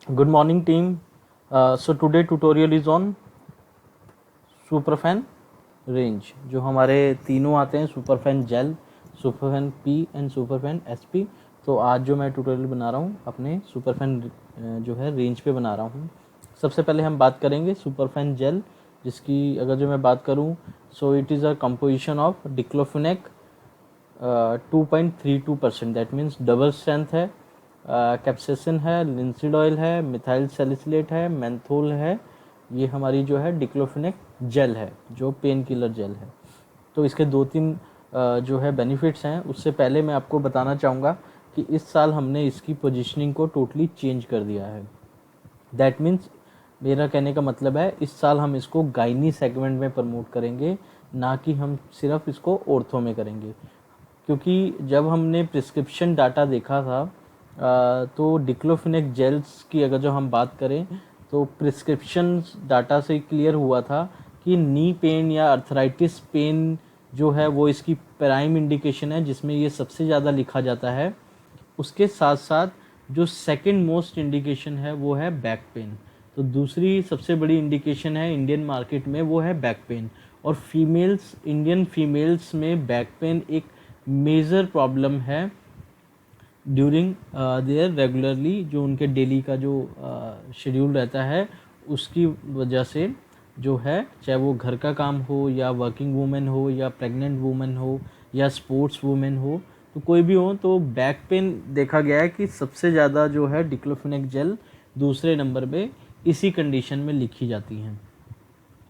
Good morning team. So today tutorial is on Superfen range, जो हमारे तीनों आते हैं, Superfen gel, Superfen P and Superfen SP. तो आज जो मैं ट्यूटोरियल बना रहा हूँ अपने सुपरफैन जो है रेंज पे बना रहा हूँ। सबसे पहले हम बात करेंगे सुपरफैन जेल, जिसकी अगर जो मैं बात करूँ, so it is a composition of diclofenac 2.32%, that means double strength है, कैप्सेसिन है, लिंसिड ऑयल है, मिथाइल सैलिसिलेट है, मेंथोल है। ये हमारी जो है डिक्लोफिनेक जेल है, जो पेन किलर जेल है। तो इसके दो तीन जो है बेनिफिट्स हैं। उससे पहले मैं आपको बताना चाहूँगा कि इस साल हमने इसकी पोजीशनिंग को टोटली चेंज कर दिया है। दैट मीन्स, मेरा कहने का मतलब है, इस साल हम इसको गायनी सेगमेंट में प्रमोट करेंगे, ना कि हम सिर्फ इसको ऑर्थो में करेंगे। क्योंकि जब हमने प्रिस्क्रिप्शन डाटा देखा था, तो डिक्लोफिनेक जेल्स की अगर जो हम बात करें, तो प्रिस्क्रिप्शन डाटा से क्लियर हुआ था कि नी पेन या अर्थराइटिस पेन जो है वो इसकी प्राइम इंडिकेशन है, जिसमें ये सबसे ज़्यादा लिखा जाता है। उसके साथ साथ जो सेकंड मोस्ट इंडिकेशन है वो है बैक पेन। तो दूसरी सबसे बड़ी इंडिकेशन है इंडियन मार्केट में, वो है बैक पेन। और फीमेल्स, इंडियन फीमेल्स में बैक पेन एक मेजर प्रॉब्लम है ड्यूरिंग देयर रेगुलरली, जो उनके डेली का जो शेड्यूल रहता है, उसकी वजह से जो है, चाहे वो घर का काम हो या वर्किंग वूमेन हो या प्रेग्नेंट वूमेन हो या स्पोर्ट्स वूमेन हो, तो कोई भी हो, तो बैक पेन देखा गया है कि सबसे ज़्यादा जो है डिक्लोफिनेक जेल दूसरे नंबर पे इसी कंडीशन में लिखी जाती हैं।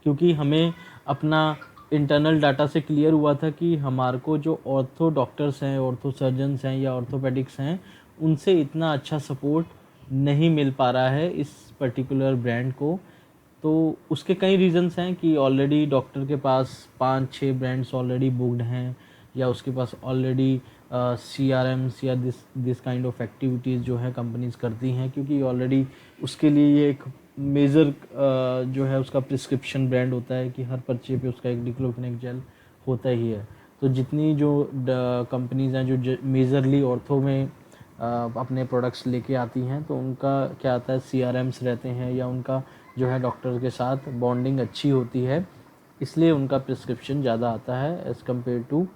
क्योंकि हमें अपना इंटरनल डाटा से क्लियर हुआ था कि हमारे को जो ऑर्थो डॉक्टर्स हैं, ऑर्थो सर्जन्स हैं या ऑर्थोपेडिक्स हैं, उनसे इतना अच्छा सपोर्ट नहीं मिल पा रहा है इस पर्टिकुलर ब्रांड को। तो उसके कई रीजंस हैं कि ऑलरेडी डॉक्टर के पास 5-6 ब्रांड्स ऑलरेडी बुकड हैं, या उसके पास ऑलरेडी CRMs या दिस काइंड ऑफ एक्टिविटीज़ जो है कंपनीज करती हैं, क्योंकि ऑलरेडी उसके लिए ये एक मेजर जो है उसका प्रिस्क्रिप्शन ब्रांड होता है कि हर पर्चे पे उसका एक डिक्लोफिनेक जेल होता ही है। तो जितनी जो कंपनीज हैं जो मेजरली ऑर्थो में अपने प्रोडक्ट्स लेके आती हैं, तो उनका क्या आता है, CRMs रहते हैं, या उनका जो है डॉक्टर के साथ बॉन्डिंग अच्छी होती है, इसलिए उनका प्रिस्क्रिप्शन ज़्यादा आता है एज़ कम्पेयर टू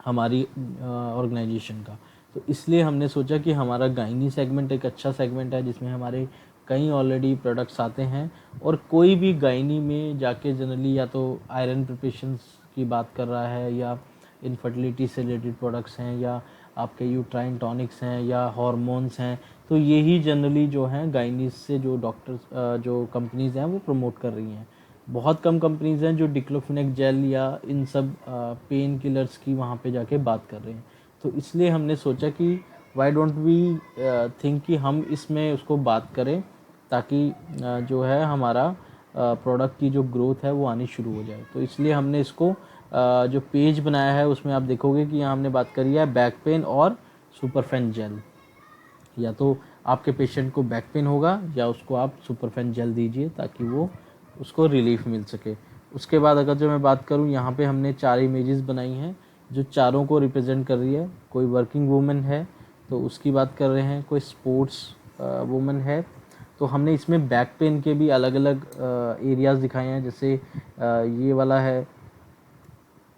हमारी ऑर्गेनाइजेशन का। तो इसलिए हमने सोचा कि हमारा गायनी सेगमेंट एक अच्छा सेगमेंट है, जिसमें हमारे कई ऑलरेडी प्रोडक्ट्स आते हैं। और कोई भी गायनी में जाके जनरली या तो आयरन प्रिपरेशंस की बात कर रहा है, या इनफर्टिलिटी से रिलेटेड प्रोडक्ट्स हैं, या आपके यूट्राइन टॉनिक्स हैं, या हार्मोन्स हैं, तो यही जनरली जो हैं गायनीज से जो डॉक्टर्स जो कंपनीज़ हैं वो प्रमोट कर रही हैं। बहुत कम कंपनीज़ हैं जो डिक्लोफिनेक जेल या इन सब पेन किलर्स की वहाँ पे जाके बात कर रहे हैं। तो इसलिए हमने सोचा कि वाई डोंट वी थिंक कि हम इसमें उसको बात करें, ताकि जो है हमारा प्रोडक्ट की जो ग्रोथ है वो आनी शुरू हो जाए। तो इसलिए हमने इसको जो पेज बनाया है उसमें आप देखोगे कि यहाँ हमने बात करी है बैक पेन और सुपरफेन जेल। या तो आपके पेशेंट को बैक पेन होगा, या उसको आप सुपरफेन जेल दीजिए ताकि वो उसको रिलीफ मिल सके। उसके बाद अगर जो मैं बात करूँ, यहाँ पे हमने 4 इमेजेस बनाई हैं जो चारों को रिप्रेजेंट कर रही है। कोई वर्किंग वूमेन है तो उसकी बात कर रहे हैं, कोई स्पोर्ट्स वूमेन है। तो हमने इसमें बैक पेन के भी अलग अलग एरियाज़ दिखाए हैं, जैसे ये वाला है,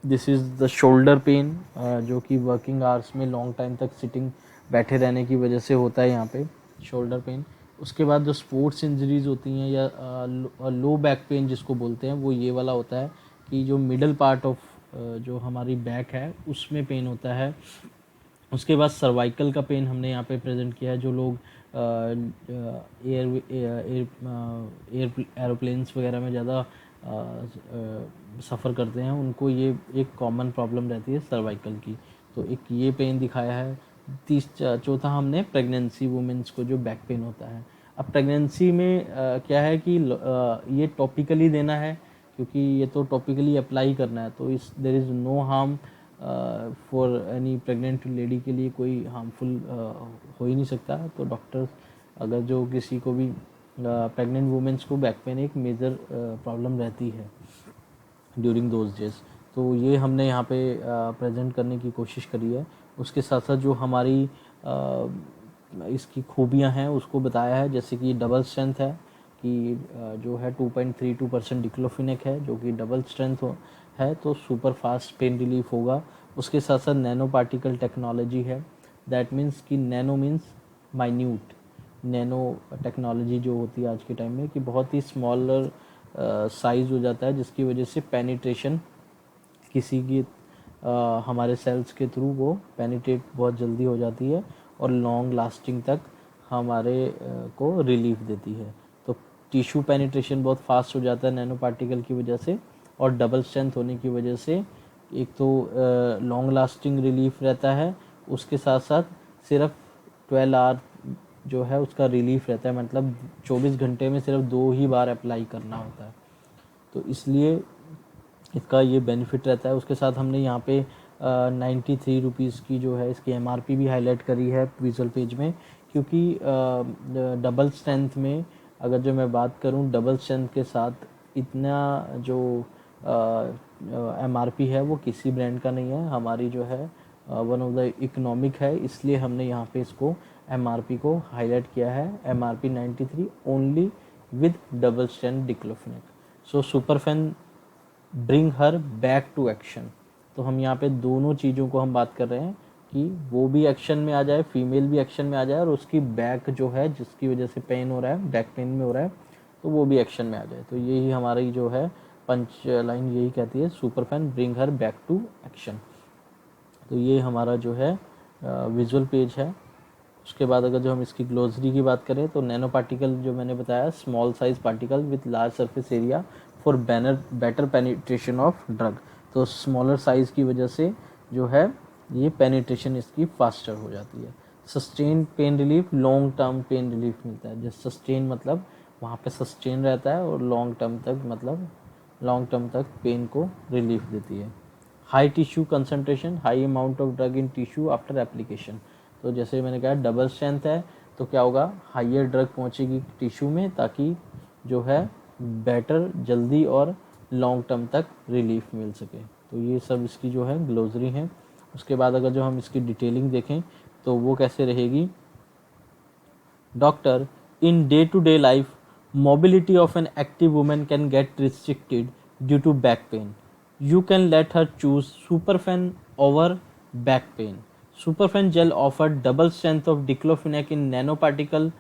this is the shoulder pain, जो कि वर्किंग आवर्स में लॉन्ग टाइम तक सिटिंग बैठे रहने की वजह से होता है यहाँ पे शोल्डर पेन। उसके बाद जो स्पोर्ट्स इंजरीज होती हैं या लो बैक पेन जिसको बोलते हैं, वो ये वाला होता है कि जो मिडल पार्ट ऑफ जो हमारी बैक है उसमें पेन होता है। उसके बाद सर्वाइकल का पेन हमने यहाँ पे प्रेजेंट किया है। जो लोग एरोप्लेन्स वगैरह में ज़्यादा सफ़र करते हैं, उनको ये एक कॉमन प्रॉब्लम रहती है सर्वाइकल की। तो एक ये पेन दिखाया है। चौथा हमने प्रेगनेंसी वुमेंस को जो बैक पेन होता है। अब प्रेगनेंसी में क्या है कि ये टॉपिकली देना है, क्योंकि ये तो टॉपिकली अप्लाई करना है, तो इस there is no harm for any pregnant lady के लिए कोई हार्मफुल हो ही नहीं सकता। तो डॉक्टर्स अगर जो किसी को भी प्रेग्नेंट वुमेंस को बैक पेन एक मेजर प्रॉब्लम रहती है ड्यूरिंग दोज डेज, तो ये हमने यहाँ पे प्रेजेंट करने की कोशिश करी है। उसके साथ साथ जो हमारी इसकी खूबियाँ हैं उसको बताया है, जैसे कि डबल स्ट्रेंथ है कि जो है 2.32% डिक्लोफिनेक है जो कि डबल स्ट्रेंथ है, तो सुपर फास्ट पेन रिलीफ होगा। उसके साथ साथ नैनो पार्टिकल टेक्नोलॉजी है, दैट मीन्स कि nano means minute, nano technology जो होती है आज के टाइम में कि बहुत ही स्मॉलर साइज़ हो जाता है, जिसकी वजह से पेनिट्रेशन किसी की हमारे सेल्स के थ्रू वो पेनिट्रेट बहुत जल्दी हो जाती है और लॉन्ग लास्टिंग तक हमारे को रिलीफ देती है। तो टिश्यू पेनिट्रेशन बहुत फास्ट हो जाता है नैनो पार्टिकल की वजह से, और डबल स्ट्रेंथ होने की वजह से एक तो लॉन्ग लास्टिंग रिलीफ रहता है, उसके साथ साथ सिर्फ 12 आवर जो है उसका रिलीफ रहता है, मतलब 24 घंटे में सिर्फ 2 ही बार अप्लाई करना होता है, तो इसलिए इसका ये बेनिफिट रहता है। उसके साथ हमने यहाँ पे 93 रुपीज़ की जो है इसकी MRP भी हाईलाइट करी है विजुअल पेज में, क्योंकि डबल स्ट्रेंथ में अगर जो मैं बात करूँ, डबल स्ट्रेंथ के साथ इतना जो MRP है वो किसी ब्रांड का नहीं है, हमारी जो है वन ऑफ द इकोनॉमिक है, इसलिए हमने यहाँ पे इसको MRP को हाईलाइट किया है, MRP 93 only with double strength diclofenac. So Superfen bring her back to action. तो हम यहाँ पे दोनों चीज़ों को हम बात कर रहे हैं कि वो भी एक्शन में आ जाए, फीमेल भी एक्शन में आ जाए, और उसकी बैक जो है जिसकी वजह से पेन हो रहा है, बैक पेन में हो रहा है, तो वो भी एक्शन में आ जाए। तो यही हमारी जो है पंच लाइन यही कहती है, super fan bring her back to action. तो ये हमारा जो है विजुअल पेज है। उसके बाद अगर जो हम इसकी ग्लोसरी की बात करें तो नैनो पार्टिकल जो मैंने बताया, small size particle with large surface area for better penetration of drug. तो स्मॉलर साइज़ की वजह से जो है ये पेनिट्रेशन इसकी फास्टर हो जाती है। Sustain pain relief, long term pain relief मिलता है। जैसे सस्टेन मतलब वहाँ पे सस्टेन रहता है, और लॉन्ग टर्म तक मतलब लॉन्ग टर्म तक पेन को रिलीफ देती है। High tissue concentration, high amount of drug in tissue after application. तो जैसे मैंने कहा डबल स्ट्रेंथ है, तो क्या होगा, हाइयर ड्रग पहुँचेगी टिश्यू में ताकि जो है बेटर, जल्दी और लॉन्ग टर्म तक रिलीफ मिल सके। तो ये सब इसकी जो है ग्लोसरी है। उसके बाद अगर जो हम इसकी डिटेलिंग देखें तो वो कैसे रहेगी। Doctor, in day to day life mobility of an active woman can get restricted due to back pain. You can let her choose Superfen over back pain. Superfen gel offers double strength of diclofenac in nanoparticle,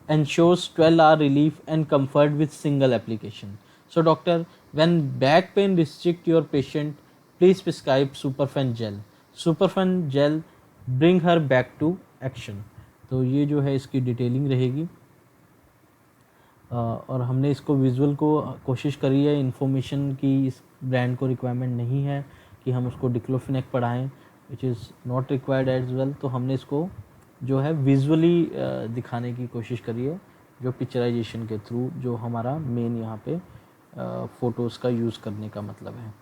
ensures 12-hour relief and comfort with single application. So doctor, when back pain restrict your patient, please prescribe Superfen gel. Superfen gel bring her back to action. तो ये जो है इसकी detailing रहेगी। और हमने इसको visual को कोशिश करी है, इन्फॉर्मेशन की इस ब्रांड को रिक्वायरमेंट नहीं है कि हम उसको डिक्लोफिनेक पढ़ाएं, which is not required as well. तो हमने इसको जो है विजुअली दिखाने की कोशिश करी है, जो पिक्चराइजेशन के थ्रू, जो हमारा मेन यहाँ पे फ़ोटोज़ का यूज़ करने का मतलब है।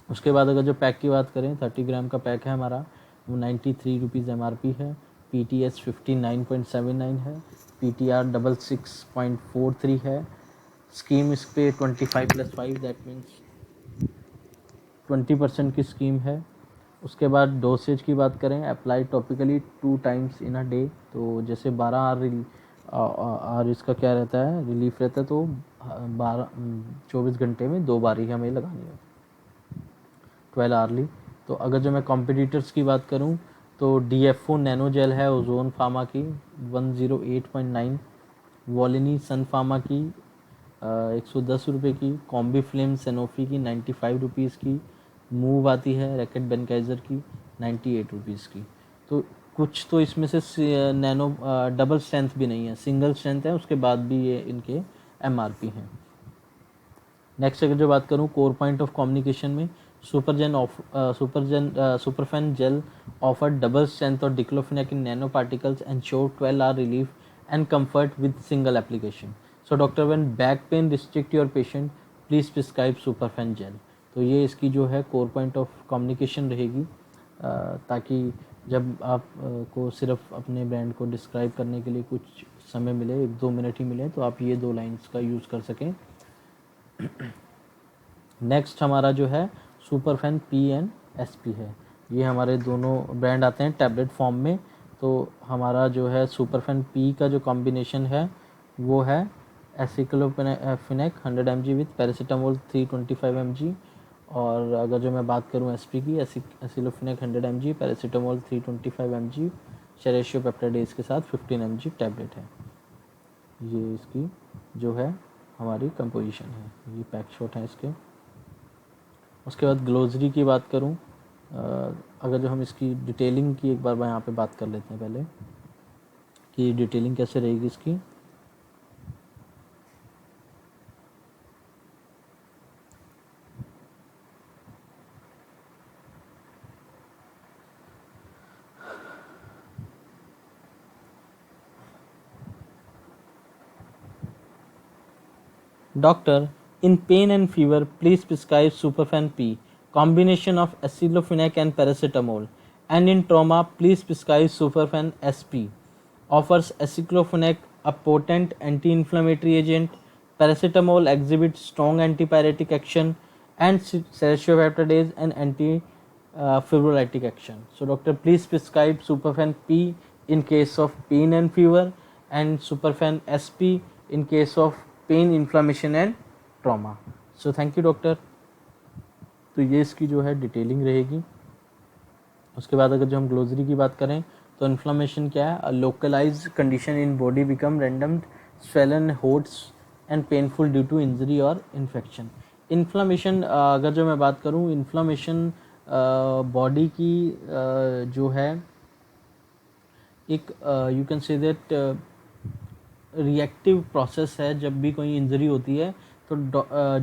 उसके बाद अगर जो पैक की बात करें, 30 ग्राम का पैक है हमारा, वो 93 रुपीज़ MRP है। PTS 59.79 है, PTR 66.43 है। स्कीम इस पर 25+5 दैट मीन्स 20% की स्कीम है। उसके बाद डोसेज की बात करें, apply topically 2 times in a day. तो जैसे 12 आवर इसका क्या रहता है, रिलीफ रहता है, तो 24 घंटे में 2 बार ही हमें लगानी है, 12 आवर्ली। तो अगर जो मैं कॉम्पिटिटर्स की बात करूं तो DFO नैनो जेल है ओजोन फार्मा की 108.9, वॉलिनी सन फार्मा की 110 रुपये की, कॉम्बी फ्लेम सैनोफी की 95 रुपीज़ की, मूव आती है रैकेट बेनकाइजर की 98 रुपीज़ की। तो कुछ तो इसमें से नैनो डबल स्ट्रेंथ भी नहीं है, सिंगल स्ट्रेंथ है, उसके बाद भी ये इनके MRP हैं। नेक्स्ट अगर जो बात करूँ कोर पॉइंट ऑफ कम्युनिकेशन में, Superfen gel offer double strength और diclofenac in nano particles ensure 12 hour relief and comfort with single application. So doctor, when back pain restrict your patient, please prescribe Superfen gel. तो ये इसकी जो है core point of communication रहेगी, ताकि जब आप को सिर्फ अपने ब्रांड को डिस्क्राइब करने के लिए कुछ समय मिले, 1-2 मिनट ही मिले, तो आप ये 2 लाइन्स का यूज़ कर सकें। नेक्स्ट हमारा जो है सुपरफेन PN SP है। ये हमारे दोनों ब्रांड आते हैं टैबलेट फॉर्म में। तो हमारा जो है सुपरफेन पी का जो कॉम्बिनेशन है वो है aceclofenac 100 mg with paracetamol 325 mg। और अगर जो मैं बात करूं एसपी की, aceclofenac 100 mg, paracetamol 325 mg, serratiopeptidase के साथ 15 mg टैबलेट है। ये इसकी जो है हमारी कंपोजिशन है, ये पैक शॉट है इसके। उसके बाद ग्लोसरी की बात करूं, अगर जो हम इसकी डिटेलिंग की एक बार यहाँ पे बात कर लेते हैं पहले कि डिटेलिंग कैसे रहेगी इसकी। Doctor, in pain and fever, please prescribe Superfan P, combination of aceclofenac and paracetamol. And in trauma, please prescribe Superfan SP. Offers aceclofenac, a potent anti-inflammatory agent. Paracetamol exhibits strong antipyretic action, and serratiopeptidase and anti-fibrolytic action. So, doctor, please prescribe Superfan P in case of pain and fever, and Superfan SP in case of pain, inflammation and trauma. So thank you doctor. तो ये इसकी जो है detailing रहेगी। उसके बाद अगर जो हम ग्लोसरी की बात करें तो इन्फ्लामेशन क्या है, a localised condition in body become red and swollen hot and painful due to injury और इन्फेक्शन। इन्फ्लामेशन अगर जो मैं बात करूँ, इन्फ्लामेशन बॉडी की जो है एक you can say that reactive process है। जब भी कोई इंजरी होती है तो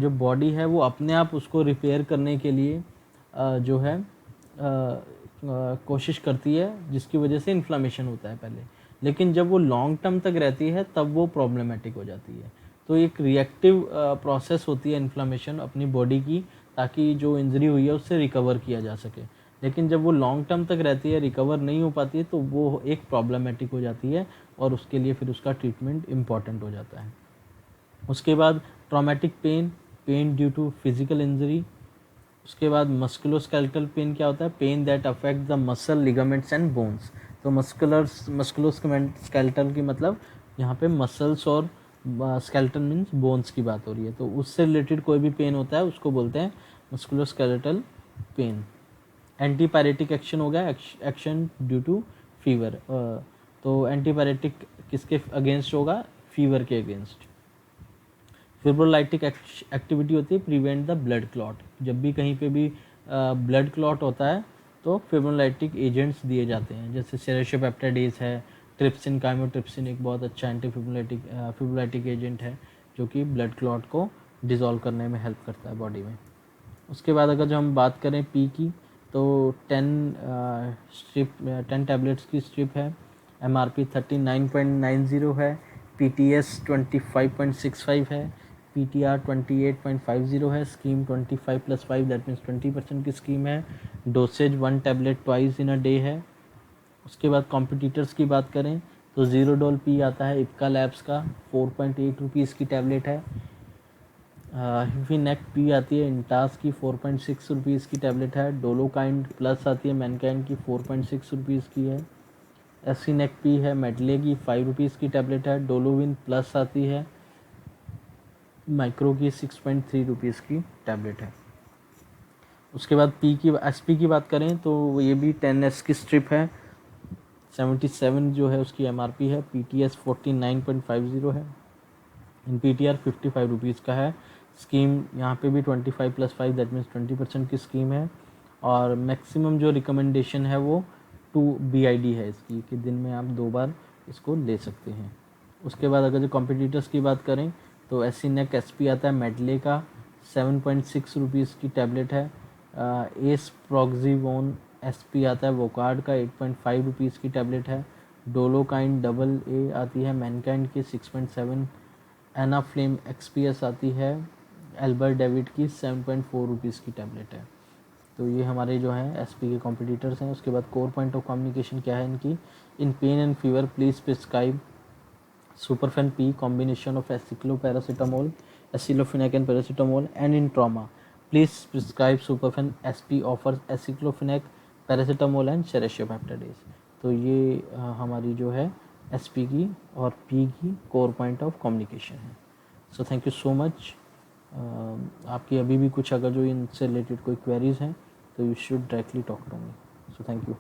जो बॉडी है वो अपने आप उसको रिपेयर करने के लिए जो है कोशिश करती है, जिसकी वजह से इन्फ्लामेशन होता है पहले। लेकिन जब वो लॉन्ग टर्म तक रहती है तब वो प्रॉब्लमेटिक हो जाती है। तो एक रिएक्टिव प्रोसेस होती है इन्फ्लामेशन अपनी बॉडी की, ताकि जो इंजरी हुई है उससे रिकवर किया जा सके। लेकिन जब वो लॉन्ग टर्म तक रहती है, रिकवर नहीं हो पाती है, तो वो एक प्रॉब्लमेटिक हो जाती है और उसके लिए फिर उसका ट्रीटमेंट इम्पॉर्टेंट हो जाता है। उसके बाद traumatic pain, pain due to physical injury. उसके बाद मस्कुलोस्केलेटल पेन क्या होता है, pain that affect the muscle, ligaments and bones. तो मस्कुलोस्केलेटल की मतलब यहाँ पे मसल्स और स्केलेटन मीन्स बोन्स की बात हो रही है। तो उससे रिलेटेड कोई भी पेन होता है उसको बोलते हैं मस्कुलोस्केलेटल पेन। एंटीपायरेटिक एक्शन हो गया, एक्शन ड्यू टू फीवर। तो एंटीपायरेटिक किसके अगेंस्ट होगा, फीवर के अगेंस्ट। फिब्रोलाइटिक एक्टिविटी होती है, प्रिवेंट द ब्लड क्लॉट। जब भी कहीं पे भी ब्लड क्लॉट होता है तो फिब्रोलाइटिक एजेंट्स दिए जाते हैं, जैसे सेरेशियोपेप्टाइडेज है, ट्रिप्सिन, काइमोट्रिप्सिन एक बहुत अच्छा एंटी फिब्रोलाइटिक एजेंट है जो कि ब्लड क्लॉट को डिज़ोल्व करने में हेल्प करता है बॉडी में। उसके बाद अगर जो हम बात करें पी की, तो 10 टैबलेट्स की स्ट्रिप है, MRP 39.90 है, PTS 25.65 है, PTR 28.50 है, स्कीम 25+5 दैट मीन्स 20% की स्कीम है। Dosage 1 tablet twice in a day है। उसके बाद कॉम्पिटिटर्स की बात करें तो ज़ीरोडोल पी आता है इप्का लैब्स का, 4.8 रुपीज़ की टैबलेट है। हिफिनेक पी आती है इंटास की, 4.6 रुपीज़ की टैबलेट है। डोलोकाइंड प्लस आती है मैनकाइंड की, 4.6 रुपीज़ की है। एसीनेक पी है मेडले की, 5 रुपीज़ की टैबलेट है। डोलोविन प्लस आती है माइक्रो की, 6.3 रुपीज़ की टैबलेट है। उसके बाद एसपी की बात करें तो ये भी 10S की स्ट्रिप है, 77 जो है उसकी MRP है। PTS 49.50 है। इन PTR 55 रुपीज़ का है। स्कीम यहाँ पे भी 25+5 दैट मीन्स 20% की स्कीम है। और मैक्सिमम जो रिकमेंडेशन है वो 2 BID है इसकी, कि दिन में आप 2 बार इसको ले सकते हैं। उसके बाद अगर जो कॉम्पिटिटर्स की बात करें तो एसीनेक SP आता है मेडले का, 7.6 रुपीज़ की टैबलेट है। एस प्रॉक्सीवोन SP आता है वोकार्ड का, 8.5 रुपीज़ की टैबलेट है। डोलोकाइंड AA आती है मैनकाइंड की, 6.7। एनाफ्लेम XPS आती है एल्बर्ट डेविड की, 7.4 रुपीज़ की टैबलेट है। तो ये हमारे जो हैं SP के कॉम्पिटिटर्स हैं। उसके बाद कोर पॉइंट ऑफ कम्युनिकेशन क्या है इनकी, इन pen and fever please prescribe Superfen P, combination of acecloparacetamol, aceclofenac and paracetamol, and in trauma, please prescribe Superfen SP, offers aceclofenac, paracetamol and serratiopeptidase. तो ये हमारी जो है SP की और P की कोर पॉइंट ऑफ कम्युनिकेशन है। सो thank you so much. आपकी अभी भी कुछ अगर जो इनसे रिलेटेड कोई क्वेरीज हैं तो you should directly talk to me. So thank you.